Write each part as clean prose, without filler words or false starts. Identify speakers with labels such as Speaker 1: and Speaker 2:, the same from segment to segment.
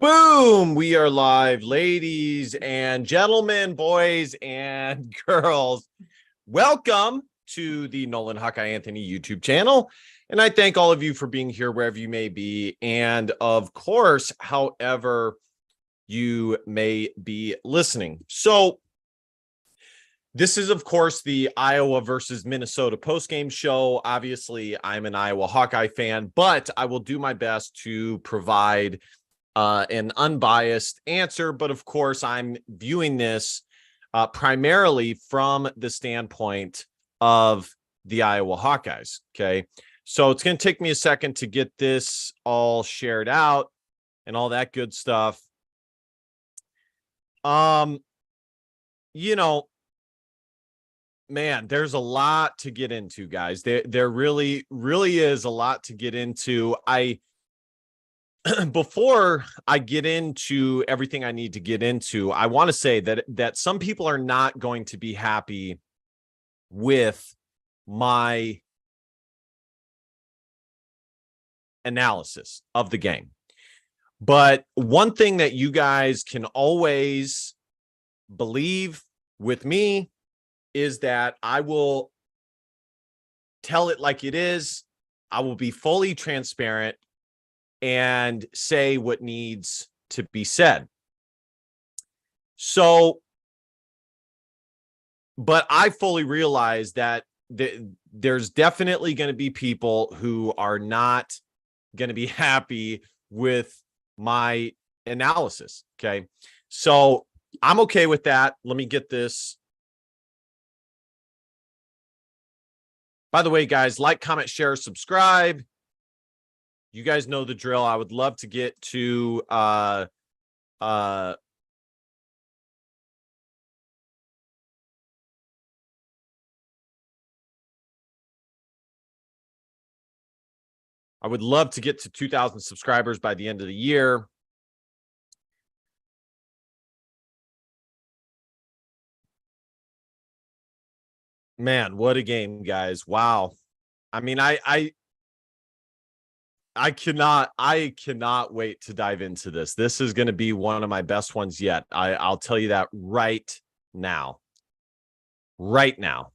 Speaker 1: Boom! We are live, ladies and gentlemen, boys and girls. Welcome to the Nolan Hawkeye Anthony YouTube channel. And I thank all of you for being here wherever you may be. And of course, however you may be listening. So this is, of course, the Iowa versus Minnesota postgame show. Obviously, I'm an Iowa Hawkeye fan, but I will do my best to provide an unbiased answer. But of course, I'm viewing this primarily from the standpoint of the Iowa Hawkeyes. Okay. So it's going to take me a second to get this all shared out and all that good stuff. You know, man, there's a lot to get into, guys. There really is a lot to get into. Before I get into everything I need to get into, I want to say that some people are not going to be happy with my analysis of the game. But one thing that you guys can always believe with me is that I will tell it like it is. I will be fully transparent and say what needs to be said. So, but I fully realize that there's definitely going to be people who are not going to be happy with my analysis. Okay. So I'm okay with that. Let me get this. By the way, guys, like, comment, share, subscribe. You guys know the drill. I would love to get to I would love to get to 2,000 subscribers by the end of the year. Man, what a game, guys. Wow. I mean, I cannot wait to dive into this. This is going to be one of my best ones yet. I'll tell you that right now. Right now.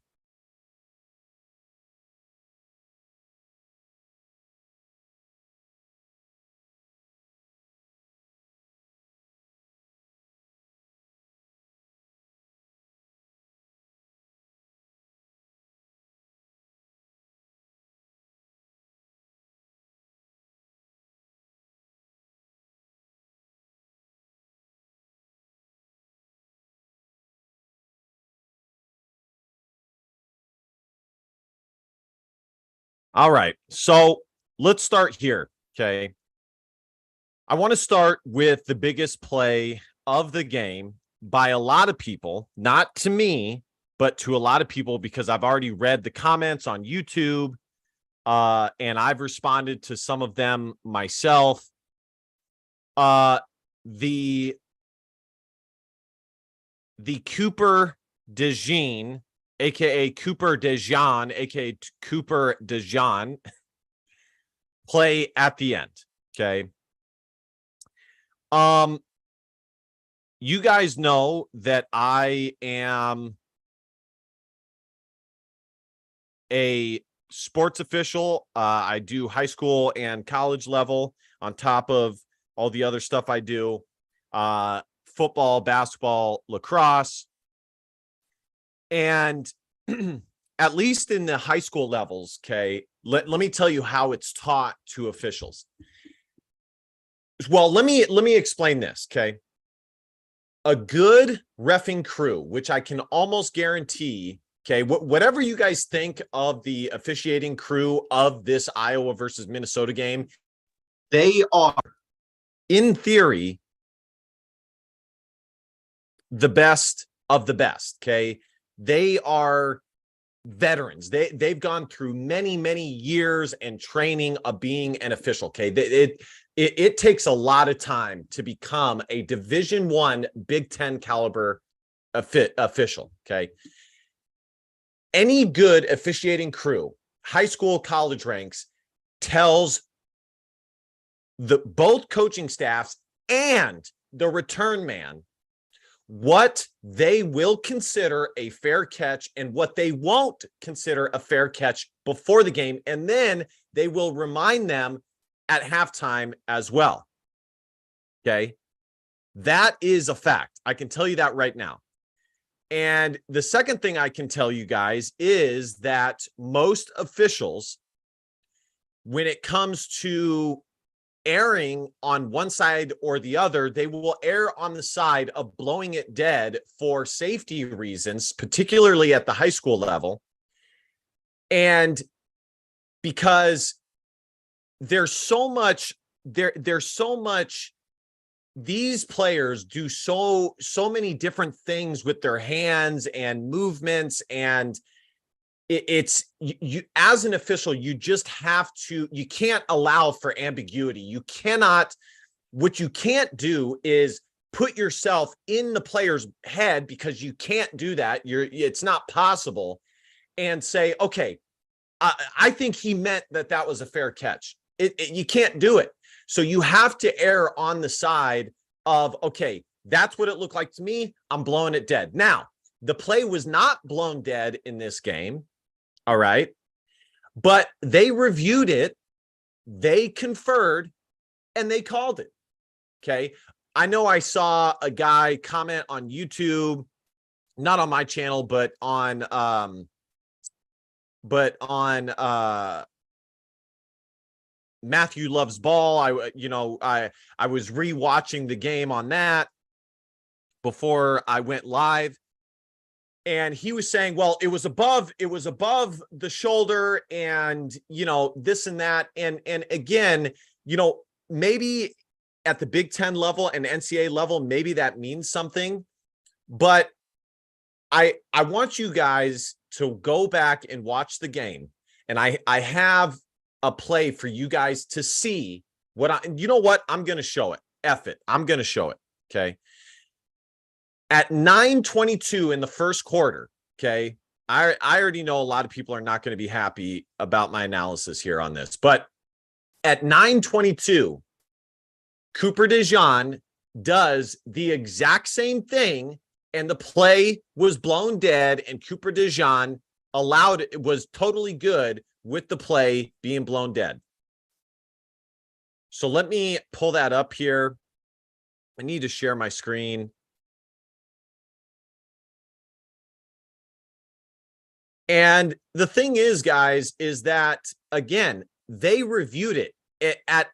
Speaker 1: All right. So let's start here. Okay. I want to start with the biggest play of the game by a lot of people, not to me, but to a lot of people, because I've already read the comments on YouTube and I've responded to some of them myself. The Cooper DeJean, aka Cooper DeJean, aka Cooper DeJean, play at the end. Okay. You guys know that I am a sports official. I do high school and college level on top of all the other stuff I do. Football, basketball, lacrosse. And at least in the high school levels, okay, let me tell you how it's taught to officials. Well, let me explain this, okay? A good reffing crew, which I can almost guarantee, okay, whatever you guys think of the officiating crew of this Iowa versus Minnesota game, they are, in theory, the best of the best, okay? They are veterans. They've gone through many years and training of being an official, okay? It takes a lot of time to become a Division I Big Ten caliber official, okay? Any good officiating crew, high school, college ranks, tells both coaching staffs and the return man what they will consider a fair catch and what they won't consider a fair catch before the game. And then they will remind them at halftime as well. Okay. That is a fact. I can tell you that right now. And the second thing I can tell you guys is that most officials, when it comes to erring on one side or the other, they will err on the side of blowing it dead for safety reasons, particularly at the high school level. And because there's so much, these players do so many different things with their hands and movements, and it's you as an official, you just have to, you can't allow for ambiguity. You cannot, what you can't do is put yourself in the player's head, because you can't do that. It's not possible, and say, okay, I think he meant that was a fair catch. You can't do it. So you have to err on the side of, okay, that's what it looked like to me. I'm blowing it dead. Now, the play was not blown dead in this game. All right. But they reviewed it, they conferred, and they called it. Okay. I know I saw a guy comment on YouTube, not on my channel, but on Matthew Loves Ball. I was rewatching the game on that before I went live. And he was saying, well, it was above the shoulder, and, this and that. And again, maybe at the Big Ten level and NCAA level, maybe that means something. But I want you guys to go back and watch the game. And I have a play for you guys to see what I'm going to show it. F it. I'm going to show it. Okay. At 9:22 in the first quarter, okay, I already know a lot of people are not going to be happy about my analysis here on this, but at 9:22, Cooper DeJean does the exact same thing, and the play was blown dead, and Cooper DeJean was totally good with the play being blown dead. So let me pull that up here. I need to share my screen. And the thing is, guys, is that, again, they reviewed it at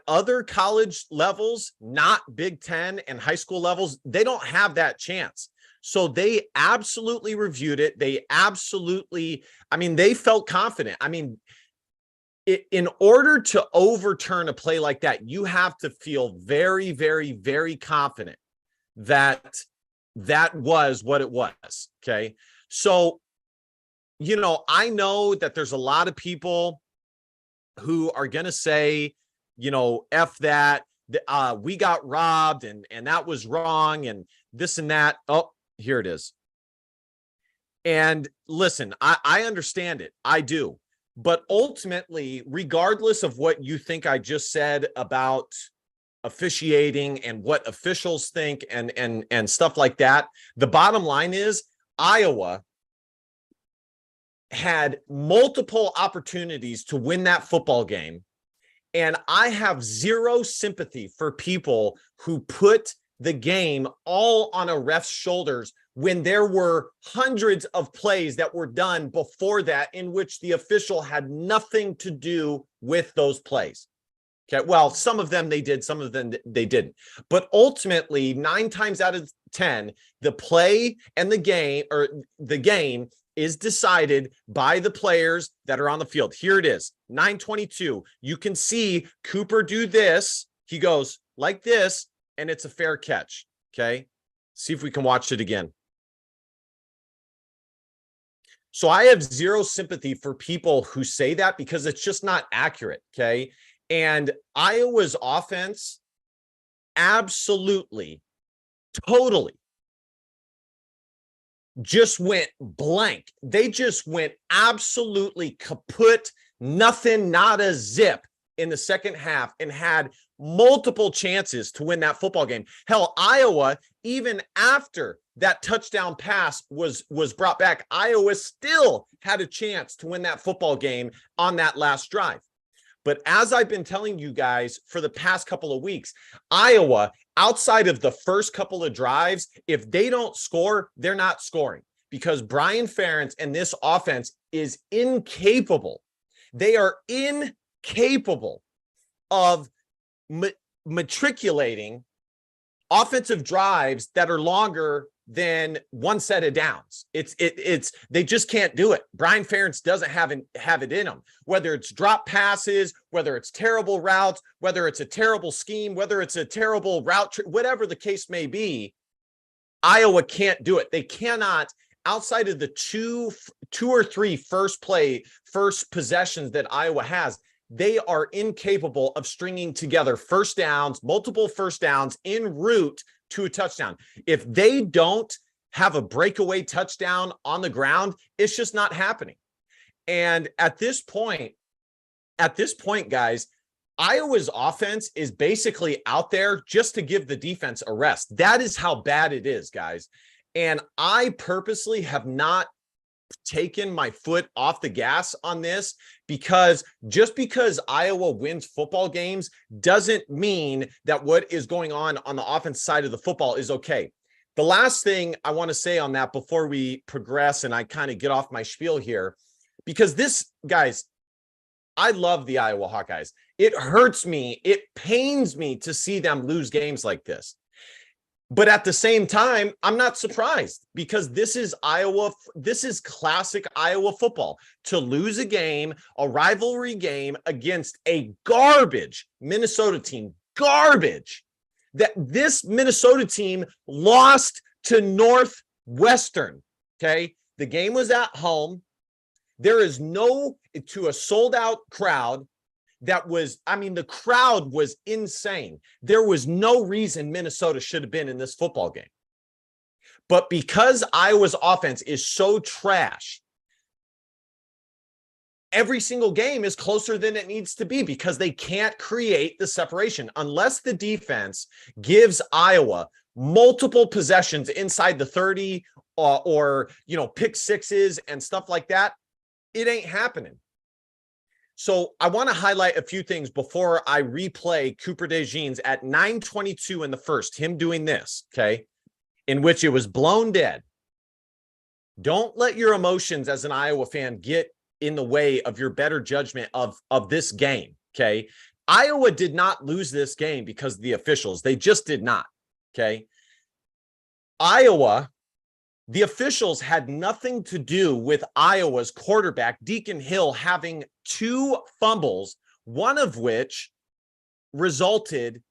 Speaker 1: other college levels, not Big Ten and high school levels. They don't have that chance. So they absolutely reviewed it. They felt confident. In order to overturn a play like that, you have to feel very, very, very confident that was what it was. Okay. So, I know that there's a lot of people who are going to say, F that, we got robbed and that was wrong and this and that. Oh, here it is. And listen, I understand it. I do. But ultimately, regardless of what you think I just said about officiating and what officials think and stuff like that, the bottom line is Iowa had multiple opportunities to win that football game. And I have zero sympathy for people who put the game all on a ref's shoulders when there were hundreds of plays that were done before that in which the official had nothing to do with those plays. Okay, well, some of them they did, some of them they didn't. But ultimately, 9 times out of 10, the play and the game is decided by the players that are on the field. Here it is, 9:22. You can see Cooper do this. He goes like this, and it's a fair catch. Okay, see if we can watch it again. So I have zero sympathy for people who say that because it's just not accurate. Okay, and Iowa's offense absolutely, totally just went blank. They just went absolutely kaput, nothing, not a zip in the second half and had multiple chances to win that football game. Hell, Iowa, even after that touchdown pass was brought back, Iowa still had a chance to win that football game on that last drive. But as I've been telling you guys for the past couple of weeks, Iowa, outside of the first couple of drives, if they don't score, they're not scoring, because Brian Ferentz and this offense is incapable. They are incapable of matriculating offensive drives that are longer than one set of downs. It's they just can't do it. Brian Ferentz doesn't have it in him, whether it's drop passes, whether it's terrible routes, whether it's a terrible scheme, whether it's a terrible route, whatever the case may be. Iowa can't do it. They cannot, outside of the two or three first possessions that Iowa has. They are incapable of stringing together first downs, multiple first downs en route to a touchdown. If they don't have a breakaway touchdown on the ground, it's just not happening. And at this point, guys, Iowa's offense is basically out there just to give the defense a rest. That is how bad it is, guys. And I purposely have not taken my foot off the gas on this, because just because Iowa wins football games doesn't mean that what is going on the offense side of the football is okay. The last thing I want to say on that before we progress and I kind of get off my spiel here, because this, guys, I love the Iowa Hawkeyes. It hurts me, it pains me to see them lose games like this. But at the same time, I'm not surprised, because this is Iowa. This is classic Iowa football. To lose a game, a rivalry game against a garbage Minnesota team, garbage, that this Minnesota team lost to Northwestern. Okay. The game was at home. There is to a sold out crowd. That was, I mean, the crowd was insane. There was no reason Minnesota should have been in this football game. But because Iowa's offense is so trash, every single game is closer than it needs to be, because they can't create the separation. Unless the defense gives Iowa multiple possessions inside the 30 or pick sixes and stuff like that, it ain't happening. So I want to highlight a few things before I replay Cooper DeJean's at 9:22 in the first, him doing this, okay, in which it was blown dead. Don't let your emotions as an Iowa fan get in the way of your better judgment of this game, okay? Iowa did not lose this game because of the officials. They just did not, okay? The officials had nothing to do with Iowa's quarterback, Deacon Hill, having 2 fumbles, one of which resulted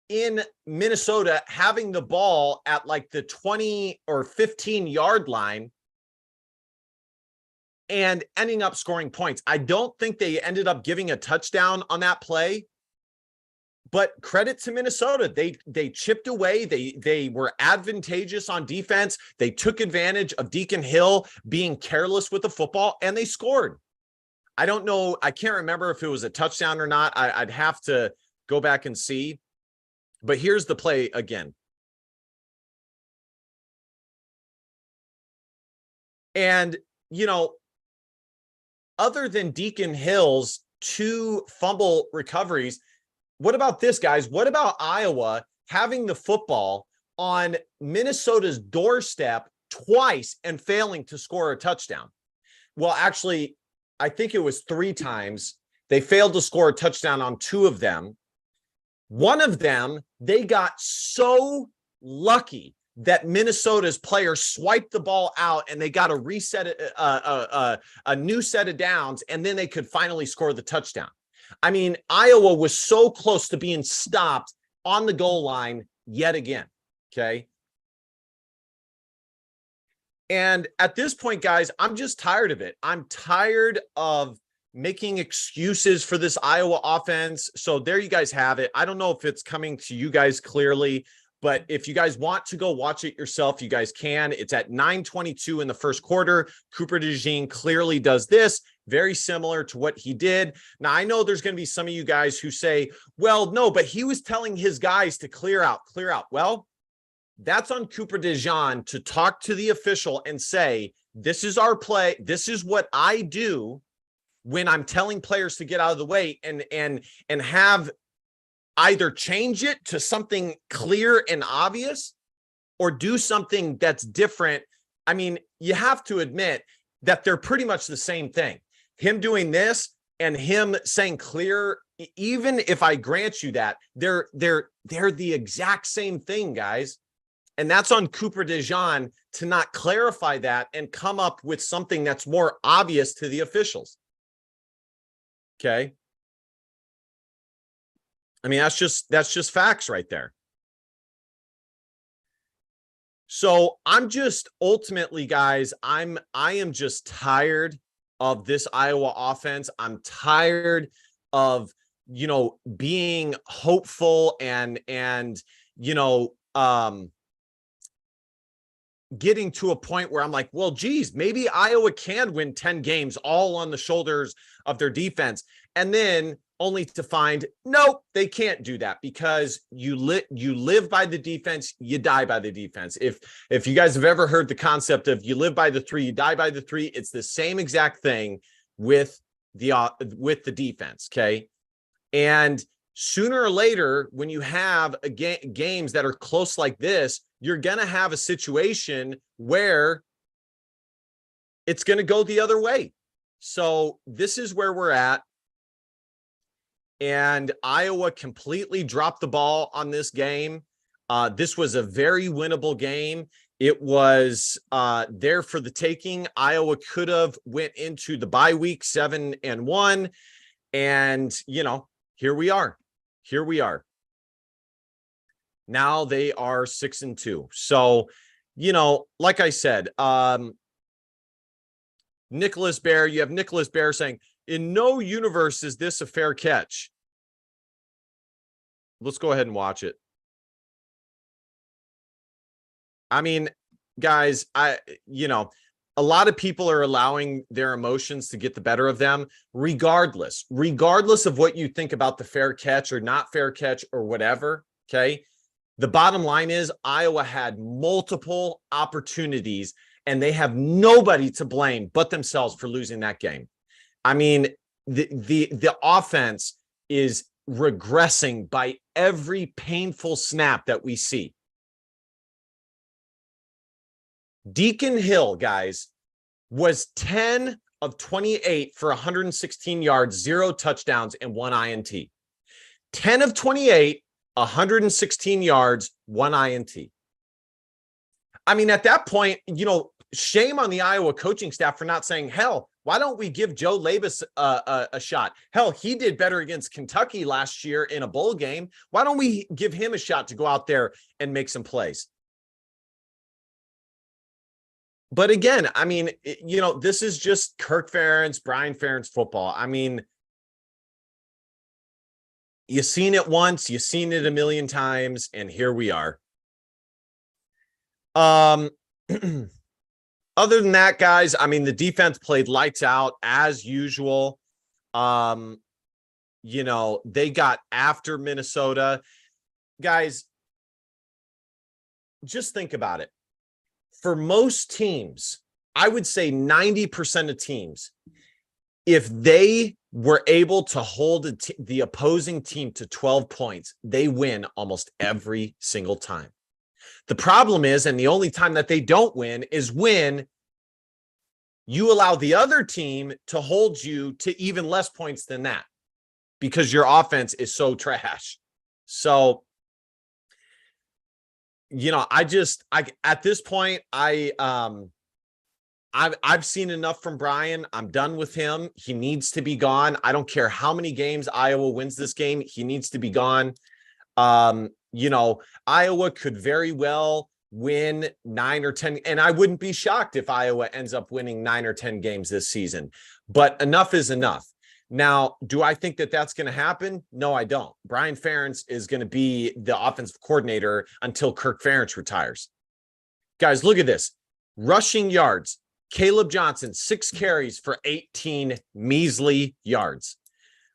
Speaker 1: in Minnesota having the ball at like the 20 or 15-yard line and ending up scoring points. I don't think they ended up giving a touchdown on that play. But credit to Minnesota. They chipped away. They were advantageous on defense. They took advantage of Deacon Hill being careless with the football, and they scored. I don't know. I can't remember if it was a touchdown or not. I'd have to go back and see. But here's the play again. And, other than Deacon Hill's 2 fumble recoveries, what about this, guys? What about Iowa having the football on Minnesota's doorstep twice and failing to score a touchdown? Well, actually, I think it was 3 times. They failed to score a touchdown on 2 of them. One of them, they got so lucky that Minnesota's players swiped the ball out and they got a reset, a new set of downs, and then they could finally score the touchdown. I mean, Iowa was so close to being stopped on the goal line yet again, okay? And at this point, guys, I'm just tired of it. I'm tired of making excuses for this Iowa offense. So there you guys have it. I don't know if it's coming to you guys clearly, but if you guys want to go watch it yourself, you guys can. It's at 9:22 in the first quarter. Cooper DeJean clearly does this. very similar to what he did. Now, I know there's going to be some of you guys who say, well, no, but he was telling his guys to clear out. Well, that's on Cooper DeJean to talk to the official and say, this is our play. This is what I do when I'm telling players to get out of the way, and have either change it to something clear and obvious or do something that's different. I mean, you have to admit that they're pretty much the same thing. Him doing this and him saying clear, even if I grant you that, they're the exact same thing, guys. And that's on Cooper DeJean to not clarify that and come up with something that's more obvious to the officials. Okay. I mean, that's just facts right there. So I'm just ultimately, guys, I am just tired of this Iowa offense. I'm tired of, being hopeful and, getting to a point where I'm like, well, geez, maybe Iowa can win 10 games all on the shoulders of their defense. And then only to find, nope, they can't do that, because you live by the defense, you die by the defense. If you guys have ever heard the concept of you live by the three, you die by the three, it's the same exact thing with the defense. Okay. And sooner or later, when you have games that are close like this, you're going to have a situation where it's going to go the other way. So this is where we're at. And Iowa completely dropped the ball on this game. This was a very winnable game. It was there for the taking. Iowa could have went into the bye week 7-1. And, here we are. Here we are. Now they are 6-2. So, like I said, Nicholas Bear, you have Nicholas Bear saying, in no universe is this a fair catch. Let's go ahead and watch it. I mean, guys, a lot of people are allowing their emotions to get the better of them, regardless of what you think about the fair catch or not fair catch or whatever. Okay. The bottom line is Iowa had multiple opportunities and they have nobody to blame but themselves for losing that game. I mean, the offense is regressing by every painful snap that we see. Deacon Hill, guys, was 10 of 28 for 116 yards, 0 touchdowns, and 1 INT. 10 of 28, 116 yards, 1 INT. I mean, at that point, shame on the Iowa coaching staff for not saying, hell, why don't we give Joe Labus a shot? Hell, he did better against Kentucky last year in a bowl game. Why don't we give him a shot to go out there and make some plays? But again, I mean, this is just Kirk Ferentz, Brian Ferentz football. I mean, you've seen it once, you've seen it a million times, and here we are. Other than that, guys, I mean, the defense played lights out as usual. They got after Minnesota. Guys, just think about it. For most teams, I would say 90% of teams, if they were able to hold the opposing team to 12 points, they win almost every single time. The problem is, and the only time that they don't win is when you allow the other team to hold you to even less points than that, because your offense is so trash. So, at this point, I've seen enough from Brian. I'm done with him. He needs to be gone. I don't care how many games Iowa wins this game. He needs to be gone. Iowa could very well win 9 or 10, and I wouldn't be shocked if Iowa ends up winning 9 or 10 games this season. But enough is enough. Now, do I think that that's going to happen? No, I don't. Brian Ferentz is going to be the offensive coordinator until Kirk Ferentz retires. Guys, look at this. Rushing yards, Caleb Johnson, 6 carries for 18 measly yards.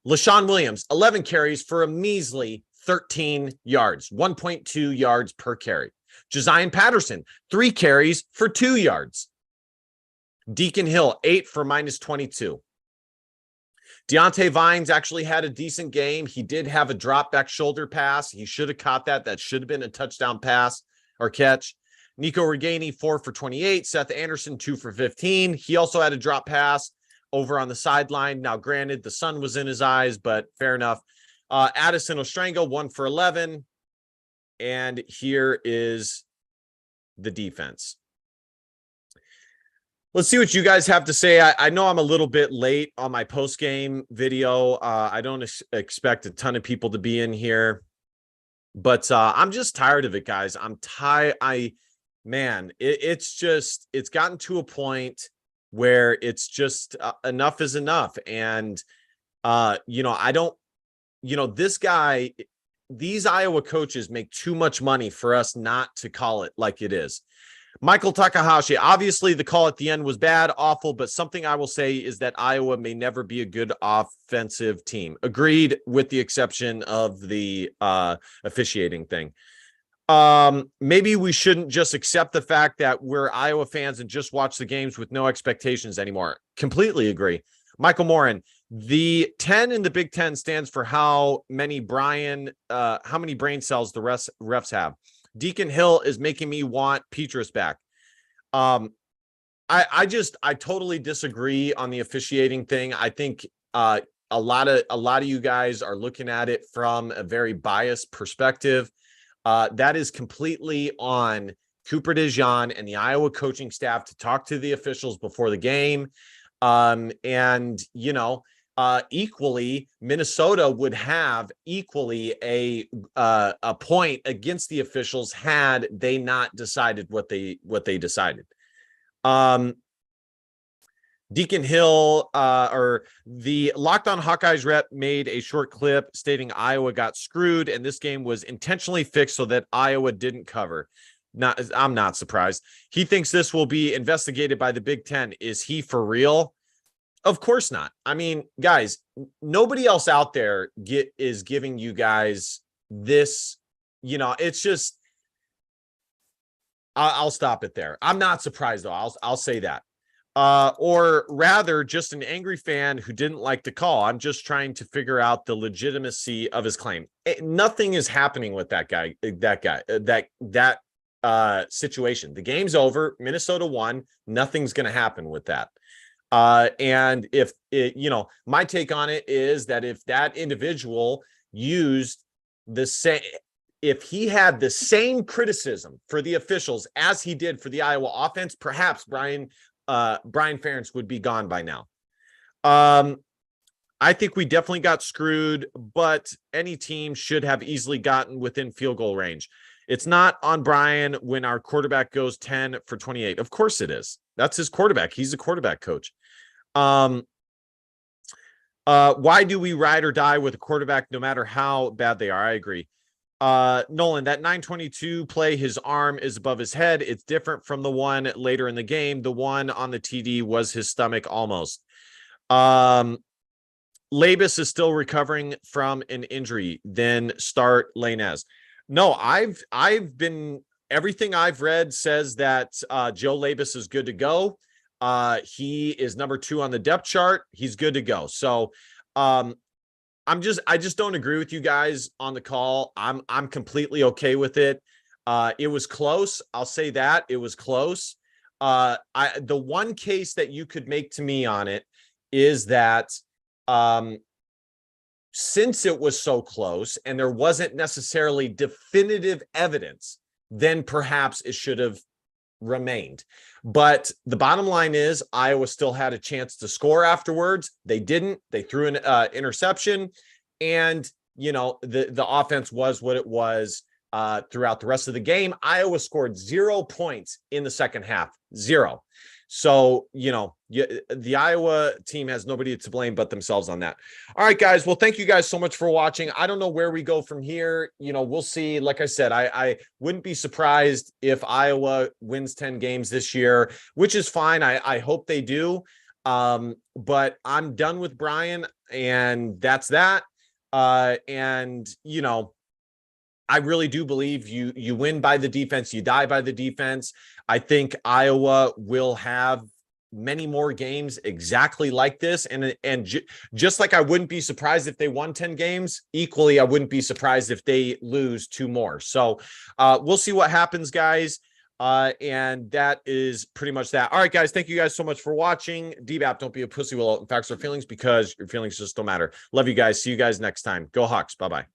Speaker 1: LaShawn Williams, 11 carries for a measly 13 yards, 1.2 yards per carry. Josiah Patterson, 3 carries for 2 yards. Deacon Hill, 8 for -22. Deontay Vines actually had a decent game. He did have a drop back shoulder pass. He should have caught that. That should have been a touchdown pass or catch. Nico Reganey, 4 for 28. Seth Anderson, 2 for 15. He also had a drop pass over on the sideline. Now, granted, the sun was in his eyes, but fair enough. Addison Ostrango, 1 for 11. And here is the defense. Let's see what you guys have to say. I know I'm a little bit late on my post-game video. I don't expect a ton of people to be in here, but I'm just tired of it, guys. I'm tired. It's gotten to a point where it's just enough is enough. And, these Iowa coaches make too much money for us not to call it like it is. Michael Takahashi, obviously the call at the end was bad, awful, but something I will say is that Iowa may never be a good offensive team. Agreed, with the exception of the officiating thing. Maybe we shouldn't just accept the fact that we're Iowa fans and just watch the games with no expectations anymore. Completely agree. Michael Morin, the 10 in the Big Ten stands for how many brain cells the refs have. Deacon Hill is making me want Petrus back. I totally disagree on the officiating thing. I think a lot of you guys are looking at it from a very biased perspective. That is completely on Cooper DeJean and the Iowa coaching staff to talk to the officials before the game. Equally, Minnesota would have equally a point against the officials had they not decided what they decided. Deacon Hill, or the Locked On Hawkeyes rep, made a short clip stating Iowa got screwed and this game was intentionally fixed so that Iowa didn't cover. I'm not surprised. He thinks this will be investigated by the Big Ten. Is he for real? Of course not. I mean, guys, nobody else out there is giving you guys this, it's just, I'll stop it there. I'm not surprised though. I'll say that. Or rather just an angry fan who didn't like the call. I'm just trying to figure out the legitimacy of his claim. Nothing is happening with that situation. The game's over. Minnesota won. Nothing's going to happen with that. And if it, my take on it is that if that individual used if he had the same criticism for the officials as he did for the Iowa offense, perhaps Brian Ferentz would be gone by now. I think we definitely got screwed, but any team should have easily gotten within field goal range. It's not on Brian when our quarterback goes 10 for 28. Of course it is. That's his quarterback. He's a quarterback coach. Why do we ride or die with a quarterback no matter how bad they are? I agree. Nolan, that 922 play, his arm is above his head. It's different from the one later in the game. The one on the TD was his stomach almost. Labus is still recovering from an injury. Then start Lainez. No, I've been, everything I've read says that Joe Labus is good to go. He is number 2 on the depth chart. He's good to go. So I just don't agree with you guys on the call. I'm completely okay with it. It was close. I'll say that it was close. The one case that you could make to me on it is that since it was so close and there wasn't necessarily definitive evidence, then perhaps it should have remained. But the bottom line is Iowa still had a chance to score afterwards. They didn't. They threw an interception, and the offense was what it was throughout the rest of the game. Iowa scored 0 points in the second half. 0. So, the Iowa team has nobody to blame but themselves on that. All right, guys. Well, thank you guys so much for watching. I don't know where we go from here. We'll see. Like I said, I wouldn't be surprised if Iowa wins 10 games this year, which is fine. I hope they do. But I'm done with Brian, and that's that. And I really do believe you win by the defense, you die by the defense. I think Iowa will have many more games exactly like this. And just like I wouldn't be surprised if they won 10 games, equally, I wouldn't be surprised if they lose 2 more. So we'll see what happens, guys. And that is pretty much that. All right, guys. Thank you guys so much for watching. DBAP, don't be a pussy. Will in facts or feelings, because your feelings just don't matter. Love you guys. See you guys next time. Go Hawks. Bye-bye.